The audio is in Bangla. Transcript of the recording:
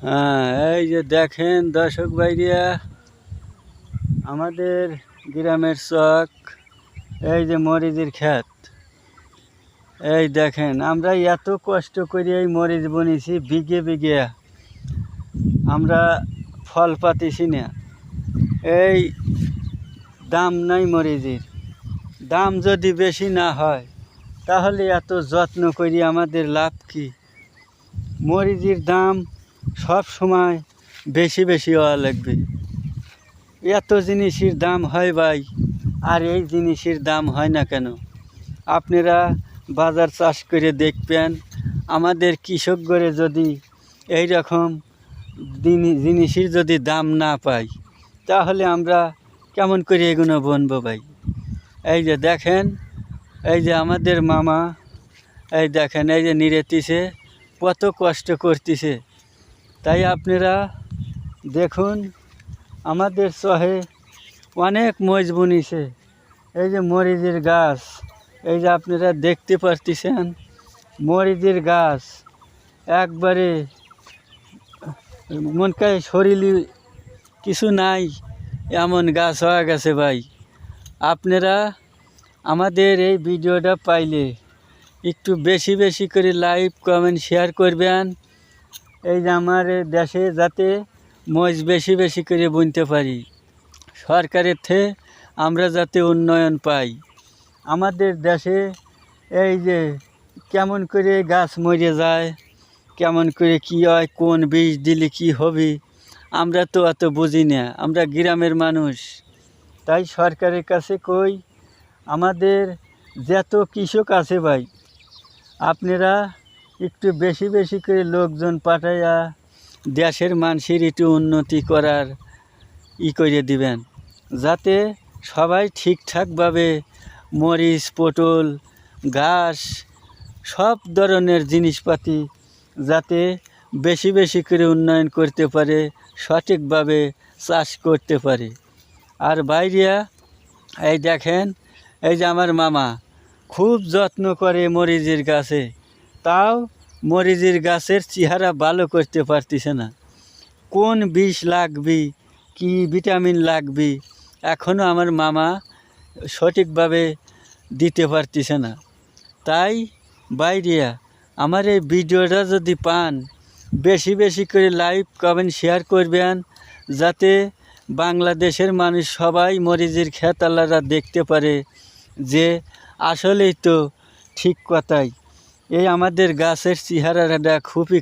হ্যাঁ, এই যে দেখেন দর্শক ভাইরা, আমাদের গ্রামের চক, এই যে মরিচের ক্ষেত। এই দেখেন আমরা এত কষ্ট করে এই মরিচ বুনেছি, বিঘে বিঘে আমরা ফল পাতিছি না। এই দাম নাই মরিচের, দাম যদি বেশি না হয় তাহলে এত যত্ন করি আমাদের লাভ কি? মরিচের দাম সব সময় বেশি বেশি হওয়া লাগবে। এত জিনিসের দাম হয় ভাই, আর এই জিনিসের দাম হয় না কেন? আপনারা বাজার চাষ করে দেখবেন, আমাদের কৃষকগরে যদি এই রকম জিনিসের যদি দাম না পাই তাহলে আমরা কেমন করে এগুলো বনবো ভাই? এই যে দেখেন, এই যে আমাদের মামা, এই দেখেন এই যে নিরেতিছে, কত কষ্ট করতেছে। তাই আপনারা দেখুন, আমাদের চহে অনেক মরিচ বুনিছে। এই যে মরিচের গাছ, এই যে আপনারা দেখতে পারতেছেন মরিচের গাছ একবারে মনকায় শরীরে কিছু নাই এমন গাছ হয়ে গেছে ভাই। আপনারা আমাদের এই ভিডিওটা পাইলে একটু বেশি বেশি করে লাইক কমেন্ট শেয়ার করবেন। এই যে আমার দেশে যাতে মরিচ বেশি বেশি করে বুনতে পারি, সরকারের থেকে আমরা যাতে উন্নয়ন পাই। আমাদের দেশে এই যে কেমন করে গাছ মরে যায়, কেমন করে কী হয়, কোন বীজ দিলে কী হবে, আমরা তো অত বুঝি না, আমরা গ্রামের মানুষ। তাই সরকারের কাছে কই, আমাদের যত কৃষক আছে ভাই, আপনারা একটু বেশি বেশি করে লোকজন পাঠাইয়া দেশের মানুষের একটু উন্নতি করার করে দিবেন, যাতে সবাই ঠিকঠাকভাবে মরিচ, পটল, ঘাস, সব ধরনের জিনিসপাতি যাতে বেশি বেশি করে উন্নয়ন করতে পারে, সঠিকভাবে চাষ করতে পারে। আর বাইরিয়া, এই দেখেন এই যে আমার মামা খুব যত্ন করে মরিচের গাছে, তাও মরিচের গাছের চেহারা ভালো করতে পারতেছে না। কোন বিষ লাগবে, কি ভিটামিন লাগবে, এখনও আমার মামা সঠিকভাবে দিতে পারতেছে না। তাই বাইরিয়া, আমার এই ভিডিওটা যদি পান, বেশি বেশি করে লাইক কমেন্ট শেয়ার করবেন, যাতে বাংলাদেশের মানুষ সবাই মরিচের খেতালারা দেখতে পারে যে আসলেই তো ঠিক কথাই এই আমাদের গাছের চেহারাটা খুবই